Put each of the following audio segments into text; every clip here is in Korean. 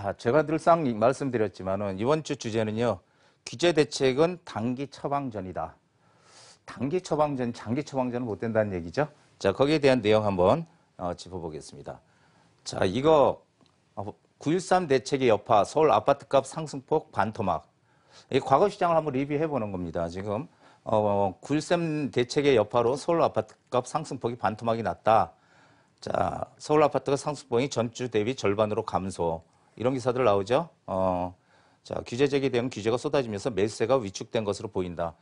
자, 제가 늘상 말씀드렸지만은 이번 주 주제는요. 규제 대책은 단기 처방전이다. 단기 처방전, 장기 처방전은 못 된다는 얘기죠. 자, 거기에 대한 내용 한번 짚어보겠습니다. 자, 이거 9.13 대책의 여파, 서울 아파트값 상승폭 반토막. 이 과거 시장을 한번 리뷰해 보는 겁니다. 지금 9.13 대책의 여파로 서울 아파트값 상승폭이 반토막이 났다. 자, 서울 아파트가 상승폭이 전주 대비 절반으로 감소. 이런 기사들 나오죠. 자, 규제 제기되면 규제가 쏟아지면서 매수세가 위축된 것으로 보인다.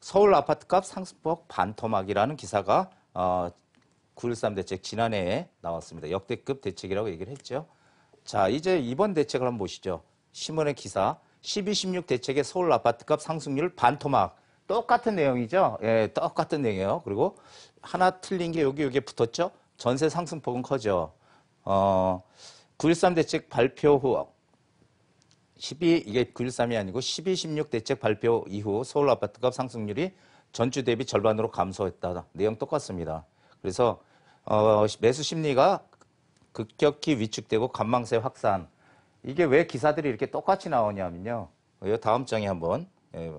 서울 아파트값 상승폭 반토막이라는 기사가 9.13 대책 지난해에 나왔습니다. 역대급 대책이라고 얘기를 했죠. 자, 이제 이번 대책을 한번 보시죠. 신문의 기사 12.16 대책의 서울 아파트값 상승률 반토막. 똑같은 내용이죠. 예, 똑같은 내용이에요. 그리고 하나 틀린 게 여기에 붙었죠. 전세 상승폭은 커져. 9.13 대책 발표 후 이게 9.13이 아니고 12.16 대책 발표 이후 서울 아파트값 상승률이 전주 대비 절반으로 감소했다. 내용 똑같습니다. 그래서 매수 심리가 급격히 위축되고 관망세 확산. 이게 왜 기사들이 이렇게 똑같이 나오냐면요. 다음 장에 한번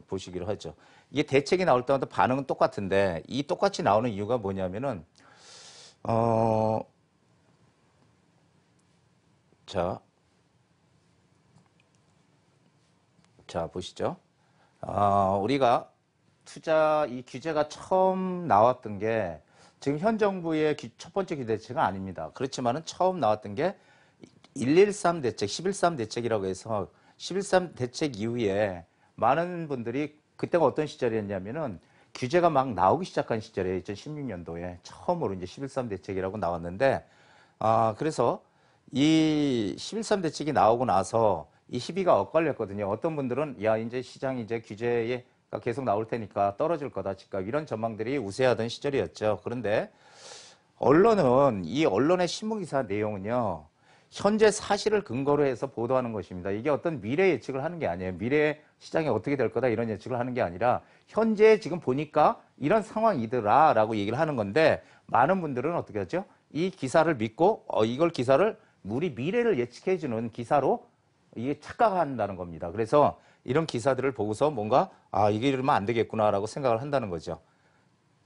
보시기로 하죠. 이게 대책이 나올 때마다 반응은 똑같은데 이 똑같이 나오는 이유가 뭐냐면은 자, 보시죠. 우리가 이 규제가 처음 나왔던 게 지금 현 정부의 첫 번째 규제 대책은 아닙니다. 그렇지만은 처음 나왔던 게 113 대책, 11.3 대책이라고 해서 11.3 대책 이후에 많은 분들이 그때가 어떤 시절이었냐면은 규제가 막 나오기 시작한 시절에 2016년도에 처음으로 이제 11.3 대책이라고 나왔는데 그래서 이 11.3 대책이 나오고 나서 이 희비가 엇갈렸거든요. 어떤 분들은 야 이제 시장이 이제 규제가 계속 나올 테니까 떨어질 거다 집값 이런 전망들이 우세하던 시절이었죠. 그런데 언론의 신문기사 내용은요. 현재 사실을 근거로 해서 보도하는 것입니다. 이게 어떤 미래 예측을 하는 게 아니에요. 미래 시장이 어떻게 될 거다 이런 예측을 하는 게 아니라 현재 지금 보니까 이런 상황이더라 라고 얘기를 하는 건데 많은 분들은 어떻게 하죠? 이 기사를 믿고 이걸 기사를 우리 미래를 예측해주는 기사로 이게 착각한다는 겁니다. 그래서 이런 기사들을 보고서 뭔가 이게 이러면 안 되겠구나라고 생각을 한다는 거죠.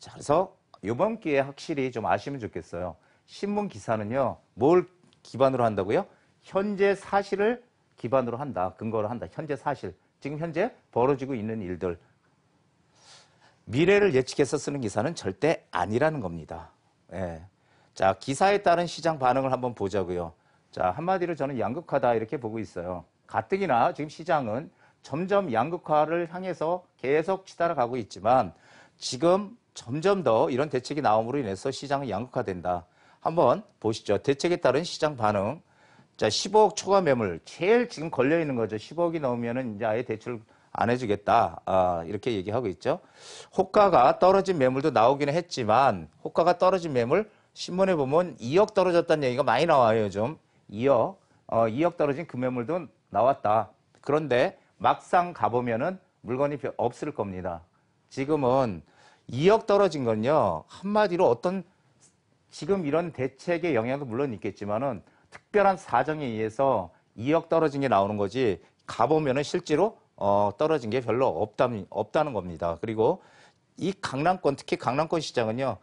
자, 그래서 이번 기회에 확실히 좀 아시면 좋겠어요. 신문 기사는요, 뭘 기반으로 한다고요? 현재 사실을 기반으로 한다. 근거로 한다. 현재 사실. 지금 현재 벌어지고 있는 일들. 미래를 예측해서 쓰는 기사는 절대 아니라는 겁니다. 예. 자, 기사에 따른 시장 반응을 한번 보자고요. 자, 한마디로 저는 양극화다 이렇게 보고 있어요. 가뜩이나 지금 시장은 점점 양극화를 향해서 계속 치달아가고 있지만 지금 점점 더 이런 대책이 나옴으로 인해서 시장은 양극화된다. 한번 보시죠. 대책에 따른 시장 반응. 자, 15억 초과 매물. 제일 지금 걸려있는 거죠. 15억이 넘으면은 이제 아예 대출 안 해주겠다. 이렇게 얘기하고 있죠. 호가가 떨어진 매물도 나오기는 했지만, 호가가 떨어진 매물, 신문에 보면 2억 떨어졌다는 얘기가 많이 나와요, 요즘. 2억 떨어진 그 매물도 나왔다. 그런데 막상 가보면은 물건이 없을 겁니다. 지금은 2억 떨어진 건요, 한마디로 지금 이런 대책의 영향도 물론 있겠지만은 특별한 사정에 의해서 2억 떨어진 게 나오는 거지 가보면은 실제로 떨어진 게 별로 없다는 겁니다. 그리고 이 강남권, 특히 강남권 시장은요,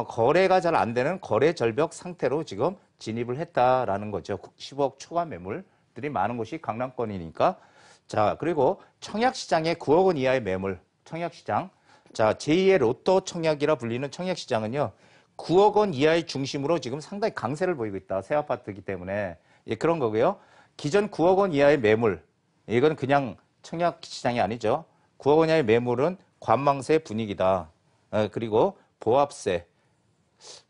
거래가 잘 안 되는 거래 절벽 상태로 지금 진입을 했다라는 거죠. 15억 초과 매물들이 많은 곳이 강남권이니까. 자, 그리고 청약시장의 9억 원 이하의 매물, 청약시장. 자, 제2의 로또 청약이라 불리는 청약시장은요, 9억 원 이하의 중심으로 지금 상당히 강세를 보이고 있다. 새 아파트이기 때문에. 예, 그런 거고요. 기존 9억 원 이하의 매물. 이건 그냥 청약시장이 아니죠. 9억 원 이하의 매물은 관망세 분위기다. 그리고 보합세.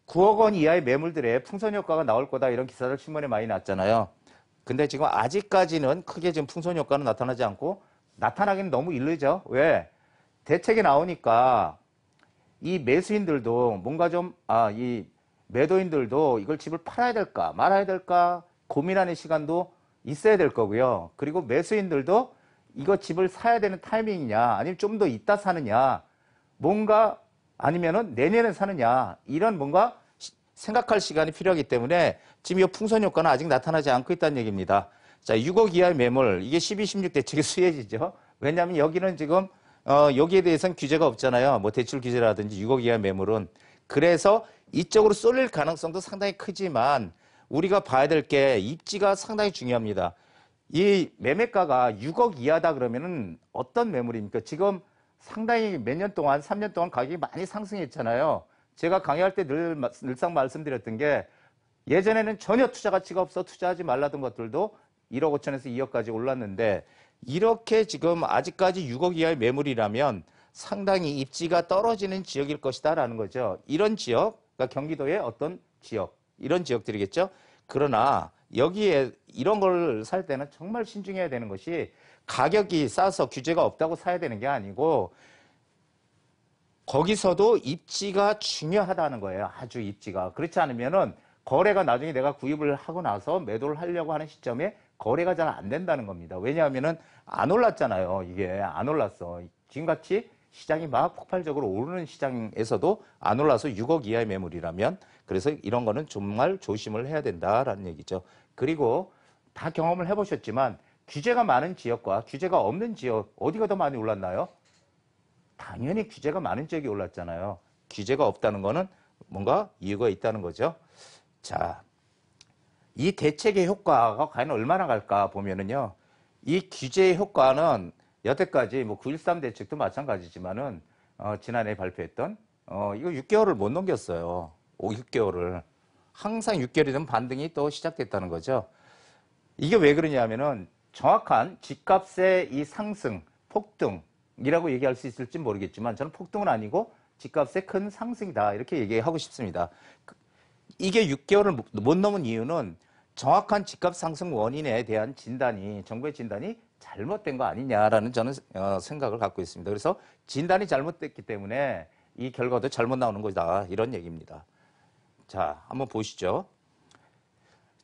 9억 원 이하의 매물들의 풍선 효과가 나올 거다. 이런 기사들 신문에 많이 났잖아요. 근데 지금 아직까지는 크게 지금 풍선 효과는 나타나지 않고 나타나기는 너무 이르죠. 왜? 대책이 나오니까 이 매수인들도 뭔가 이 매도인들도 이걸 집을 팔아야 될까 말아야 될까 고민하는 시간도 있어야 될 거고요. 그리고 매수인들도 이거 집을 사야 되는 타이밍이냐 아니면 좀 더 이따 사느냐 뭔가 아니면은 내년에 사느냐 이런 뭔가 생각할 시간이 필요하기 때문에 지금 이 풍선 효과는 아직 나타나지 않고 있다는 얘기입니다. 자, 6억 이하의 매물, 이게 12, 16 대책의 수혜지죠. 왜냐하면 여기는 지금 여기에 대해서는 규제가 없잖아요. 뭐 대출 규제라든지 6억 이하의 매물은. 그래서 이쪽으로 쏠릴 가능성도 상당히 크지만 우리가 봐야 될 게 입지가 상당히 중요합니다. 이 매매가가 6억 이하다 그러면은 어떤 매물입니까? 지금 상당히 몇 년 동안, 3년 동안 가격이 많이 상승했잖아요. 제가 강의할 때 늘상 말씀드렸던 게 예전에는 전혀 투자 가치가 없어 투자하지 말라던 것들도 1억 5천에서 2억까지 올랐는데 이렇게 지금 아직까지 6억 이하의 매물이라면 상당히 입지가 떨어지는 지역일 것이다라는 거죠. 이런 지역, 그러니까 경기도의 어떤 지역, 이런 지역들이겠죠. 그러나 여기에 이런 걸 살 때는 정말 신중해야 되는 것이 가격이 싸서 규제가 없다고 사야 되는 게 아니고 거기서도 입지가 중요하다는 거예요. 아주 입지가. 그렇지 않으면은 거래가 나중에 내가 구입을 하고 나서 매도를 하려고 하는 시점에 거래가 잘 안 된다는 겁니다. 왜냐하면은 안 올랐잖아요. 이게 안 올랐어. 지금같이 시장이 막 폭발적으로 오르는 시장에서도 안 올라서 6억 이하의 매물이라면 그래서 이런 거는 정말 조심을 해야 된다라는 얘기죠. 그리고 다 경험을 해보셨지만 규제가 많은 지역과 규제가 없는 지역 어디가 더 많이 올랐나요? 당연히 규제가 많은 지역이 올랐잖아요. 규제가 없다는 거는 뭔가 이유가 있다는 거죠. 자, 이 대책의 효과가 과연 얼마나 갈까 보면은요. 이 규제의 효과는 여태까지 뭐 9.13 대책도 마찬가지지만은 지난해 발표했던 이거 6개월을 못 넘겼어요. 6개월을. 항상 6개월이 되면 반등이 또 시작됐다는 거죠. 이게 왜 그러냐면은 정확한 집값의 이 상승, 폭등이라고 얘기할 수 있을지 모르겠지만 저는 폭등은 아니고 집값의 큰 상승이다 이렇게 얘기하고 싶습니다. 이게 6개월을 못 넘은 이유는 정확한 집값 상승 원인에 대한 진단이 정부의 진단이 잘못된 거 아니냐라는 저는 생각을 갖고 있습니다. 그래서 진단이 잘못됐기 때문에 이 결과도 잘못 나오는 거다 이런 얘기입니다. 자, 한번 보시죠.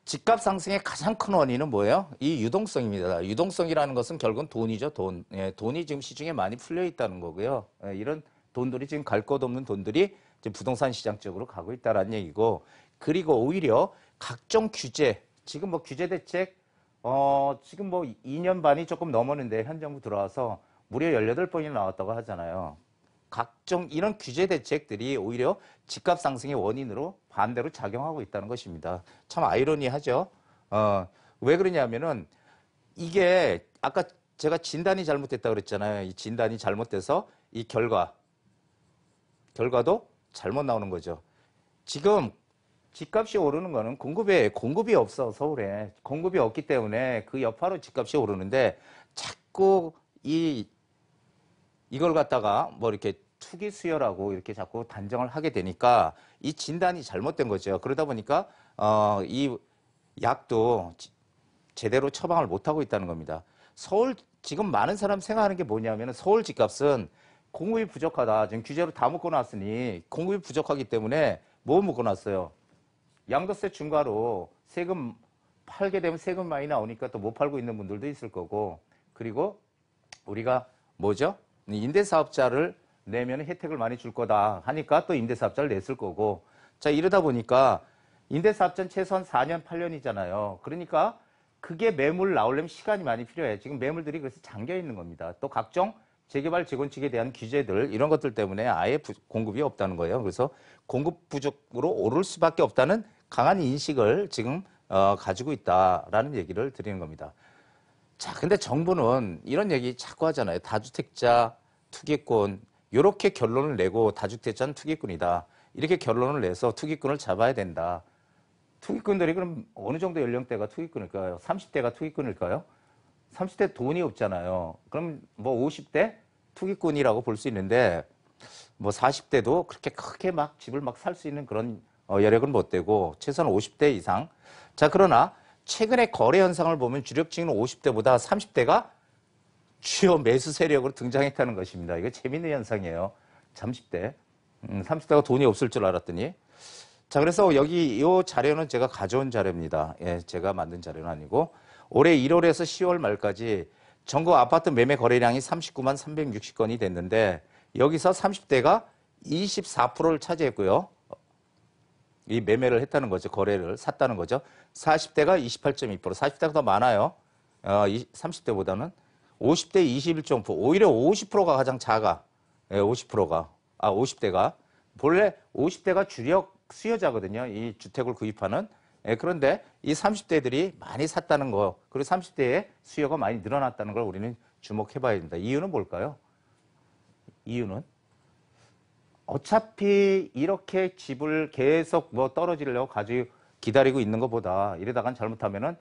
집값 상승의 가장 큰 원인은 뭐예요? 이 유동성입니다. 유동성이라는 것은 결국은 돈이죠, 돈. 예, 돈이 지금 시중에 많이 풀려 있다는 거고요. 예, 이런 돈들이 지금 갈 곳 없는 돈들이 지금 부동산 시장 쪽으로 가고 있다는 얘기고, 그리고 오히려 각종 규제, 지금 뭐 규제 대책, 지금 뭐 2년 반이 조금 넘었는데 현 정부 들어와서 무려 18번이나 나왔다고 하잖아요. 각종 이런 규제 대책들이 오히려 집값 상승의 원인으로 반대로 작용하고 있다는 것입니다. 참 아이러니하죠. 왜 그러냐면은 이게 아까 제가 진단이 잘못됐다 그랬잖아요. 이 진단이 잘못돼서 이 결과도 잘못 나오는 거죠. 지금 집값이 오르는 거는 공급이 없어, 서울에. 공급이 없기 때문에 그 여파로 집값이 오르는데 자꾸 이걸 갖다가 뭐 이렇게 투기 수요라고 이렇게 자꾸 단정을 하게 되니까 이 진단이 잘못된 거죠. 그러다 보니까 이 약도 제대로 처방을 못 하고 있다는 겁니다. 지금 많은 사람 생각하는 게 뭐냐면 서울 집값은 공급이 부족하다. 지금 규제로 다 묶어놨으니 공급이 부족하기 때문에 뭐 묶어놨어요? 양도세 중과로 세금 팔게 되면 세금 많이 나오니까 또 못 팔고 있는 분들도 있을 거고, 그리고 우리가 뭐죠? 임대사업자를 내면 혜택을 많이 줄 거다 하니까 또 임대사업자를 냈을 거고, 자, 이러다 보니까 임대사업자는 최소한 4년, 8년이잖아요. 그러니까 그게 매물 나오려면 시간이 많이 필요해. 지금 매물들이 그래서 잠겨 있는 겁니다. 또 각종 재개발, 재건축에 대한 규제들, 이런 것들 때문에 아예 공급이 없다는 거예요. 그래서 공급 부족으로 오를 수밖에 없다는 강한 인식을 지금 가지고 있다라는 얘기를 드리는 겁니다. 자, 근데 정부는 이런 얘기 자꾸 하잖아요. 다주택자 투기꾼, 이렇게 결론을 내고 다주택자는 투기꾼이다. 이렇게 결론을 내서 투기꾼을 잡아야 된다. 투기꾼들이 그럼 어느 정도 연령대가 투기꾼일까요? 30대가 투기꾼일까요? 30대 돈이 없잖아요. 그럼 뭐 50대 투기꾼이라고 볼 수 있는데 뭐 40대도 그렇게 크게 막 집을 막 살 수 있는 그런 여력은 못 되고 최소한 50대 이상. 자, 그러나 최근에 거래 현상을 보면 주력 증인 50대보다 30대가 주요 매수 세력으로 등장했다는 것입니다. 이거 재밌는 현상이에요. 30대. 30대가 돈이 없을 줄 알았더니. 자, 그래서 여기 이 자료는 제가 가져온 자료입니다. 예, 제가 만든 자료는 아니고 올해 1월에서 10월 말까지 전국 아파트 매매 거래량이 39만 360건이 됐는데 여기서 30대가 24%를 차지했고요. 이 매매를 했다는 거죠. 거래를 샀다는 거죠. 40대가 28.2%, 40대가 더 많아요. 30대보다는 50대 21.9%, 오히려 50%가 가장 작아. 예, 50%가. 50대가. 본래 50대가 주력 수요자거든요. 이 주택을 구입하는. 예, 그런데 이 30대들이 많이 샀다는 거, 그리고 30대의 수요가 많이 늘어났다는 걸 우리는 주목해 봐야 됩니다. 이유는 뭘까요? 이유는 어차피 이렇게 집을 계속 뭐 떨어지려고 가지고 기다리고 있는 것보다 이러다간 잘못하면은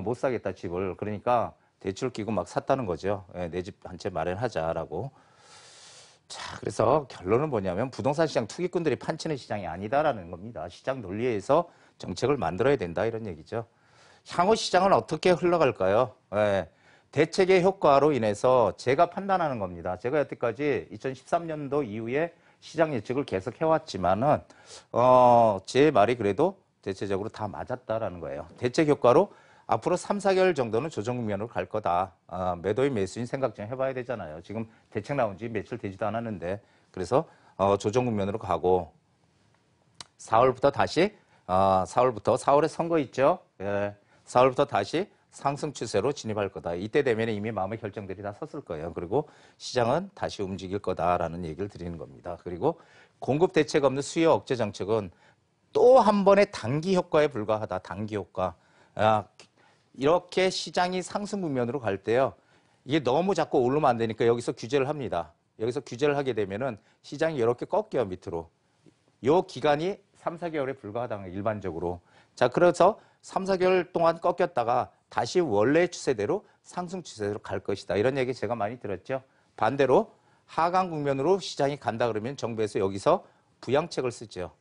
못 사겠다 집을. 그러니까 대출 끼고 막 샀다는 거죠. 예, 내 집 한 채 마련하자라고. 자, 그래서 결론은 뭐냐면 부동산 시장 투기꾼들이 판치는 시장이 아니다라는 겁니다. 시장 논리에 의해서 정책을 만들어야 된다 이런 얘기죠. 향후 시장은 어떻게 흘러갈까요? 예, 대책의 효과로 인해서 제가 판단하는 겁니다. 제가 여태까지 2013년도 이후에 시장 예측을 계속 해왔지만은 제 말이 그래도 대체적으로 다 맞았다라는 거예요. 대책 효과로 앞으로 3, 4개월 정도는 조정 국면으로 갈 거다. 매도인 매수인 생각 좀 해봐야 되잖아요. 지금 대책 나온 지 며칠 되지도 않았는데 그래서 조정 국면으로 가고 4월부터 다시 4월에 선거 있죠. 예, 4월부터 다시 상승 추세로 진입할 거다. 이때 되면 이미 마음의 결정들이 다 섰을 거예요. 그리고 시장은 다시 움직일 거다라는 얘기를 드리는 겁니다. 그리고 공급 대책 없는 수요 억제 정책은 또 한 번의 단기 효과에 불과하다. 단기 효과. 이렇게 시장이 상승 국면으로 갈 때요. 이게 너무 자꾸 오르면 안 되니까 여기서 규제를 합니다. 여기서 규제를 하게 되면은 시장이 이렇게 꺾여요, 밑으로. 요 기간이 3, 4개월에 불과하다는 거예요, 일반적으로. 자, 그래서 3, 4개월 동안 꺾였다가 다시 원래 추세대로 상승 추세대로 갈 것이다. 이런 얘기 제가 많이 들었죠. 반대로 하강 국면으로 시장이 간다 그러면 정부에서 여기서 부양책을 쓰죠.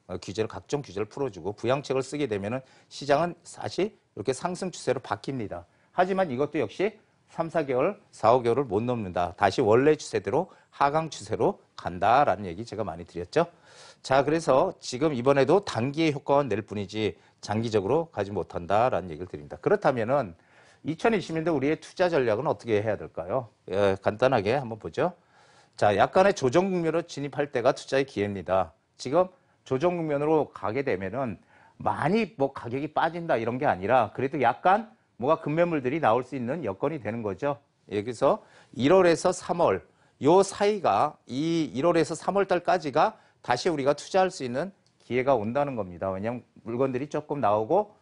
각종 규제를 풀어주고 부양책을 쓰게 되면은 시장은 다시 이렇게 상승 추세로 바뀝니다. 하지만 이것도 역시 3, 4개월, 4, 5개월을 못 넘는다. 다시 원래 추세대로 하강 추세로 간다라는 얘기 제가 많이 드렸죠. 자, 그래서 지금 이번에도 단기의 효과만 낼 뿐이지 장기적으로 가지 못한다라는 얘기를 드립니다. 그렇다면은 2020년도 우리의 투자 전략은 어떻게 해야 될까요? 예, 간단하게 한번 보죠. 자, 약간의 조정 국면으로 진입할 때가 투자의 기회입니다. 지금 조정 국면으로 가게 되면은 많이 뭐 가격이 빠진다 이런 게 아니라 그래도 약간 뭐가 급매물들이 나올 수 있는 여건이 되는 거죠. 여기서 1월에서 3월 요 사이가 이 1월에서 3월 달까지가 다시 우리가 투자할 수 있는 기회가 온다는 겁니다. 왜냐하면 물건들이 조금 나오고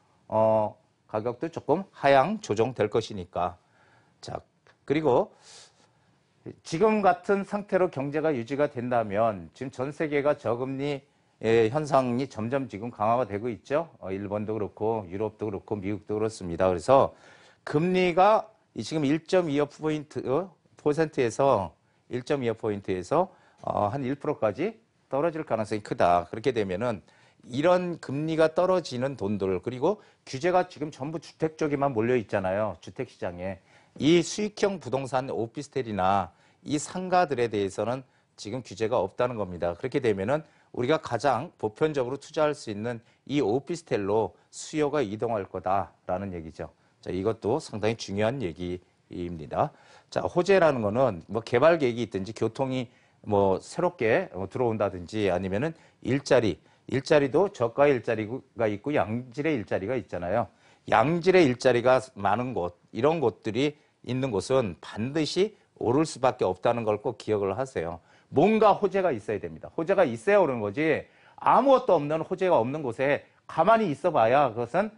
가격도 조금 하향 조정될 것이니까. 자, 그리고 지금 같은 상태로 경제가 유지가 된다면 지금 전 세계가 저금리 현상이 점점 지금 강화가 되고 있죠. 일본도 그렇고 유럽도 그렇고 미국도 그렇습니다. 그래서 금리가 지금 1.25%에서 1.25%에서 한 1%까지 떨어질 가능성이 크다. 그렇게 되면은 이런 금리가 떨어지는 돈들 그리고 규제가 지금 전부 주택 쪽에만 몰려 있잖아요. 주택 시장에. 이 수익형 부동산 오피스텔이나 이 상가들에 대해서는 지금 규제가 없다는 겁니다. 그렇게 되면은 우리가 가장 보편적으로 투자할 수 있는 이 오피스텔로 수요가 이동할 거다라는 얘기죠. 자, 이것도 상당히 중요한 얘기입니다. 자, 호재라는 거는 뭐 개발 계획이 있든지 교통이 뭐 새롭게 들어온다든지 아니면은 일자리도 저가의 일자리가 있고 양질의 일자리가 있잖아요. 양질의 일자리가 많은 곳, 이런 곳들이 있는 곳은 반드시 오를 수밖에 없다는 걸 꼭 기억을 하세요. 뭔가 호재가 있어야 됩니다. 호재가 있어야 오르는 거지 아무것도 없는 호재가 없는 곳에 가만히 있어 봐야 그것은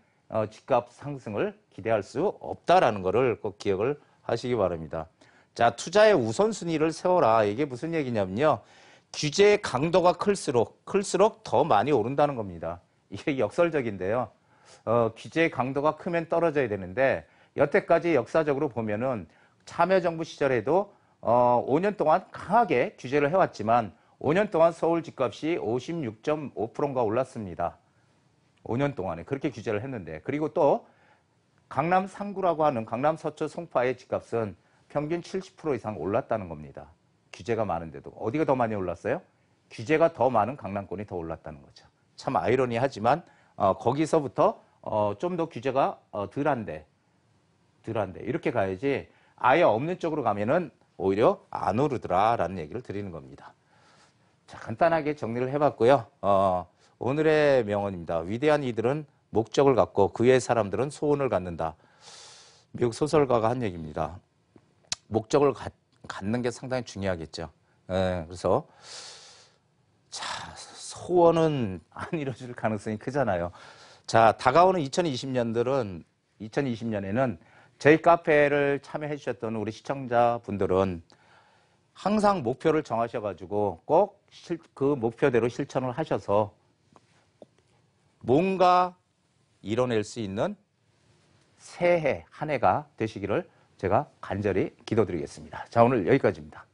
집값 상승을 기대할 수 없다라는 거를 꼭 기억을 하시기 바랍니다. 자, 투자의 우선순위를 세워라. 이게 무슨 얘기냐면요. 규제의 강도가 클수록 더 많이 오른다는 겁니다. 이게 역설적인데요. 규제의 강도가 크면 떨어져야 되는데 여태까지 역사적으로 보면은 참여정부 시절에도 5년 동안 강하게 규제를 해왔지만 5년 동안 서울 집값이 56.5%인가 올랐습니다. 5년 동안에 그렇게 규제를 했는데 그리고 또 강남 상구라고 하는 강남 서초 송파의 집값은 평균 70% 이상 올랐다는 겁니다. 규제가 많은데도. 어디가 더 많이 올랐어요? 규제가 더 많은 강남권이 더 올랐다는 거죠. 참 아이러니하지만 거기서부터 좀 더 규제가 덜한데 이렇게 가야지 아예 없는 쪽으로 가면은 오히려 안 오르더라라는 얘기를 드리는 겁니다. 자, 간단하게 정리를 해봤고요. 오늘의 명언입니다. 위대한 이들은 목적을 갖고 그의 사람들은 소원을 갖는다. 미국 소설가가 한 얘기입니다. 목적을 갖는 게 상당히 중요하겠죠. 예, 그래서 자, 소원은 안 이루어질 가능성이 크잖아요. 자, 다가오는 2020년에는 저희 카페를 참여해 주셨던 우리 시청자분들은 항상 목표를 정하셔가지고 꼭 그 목표대로 실천을 하셔서 뭔가 이뤄낼 수 있는 새해 한 해가 되시기를 제가 간절히 기도드리겠습니다. 자, 오늘 여기까지입니다.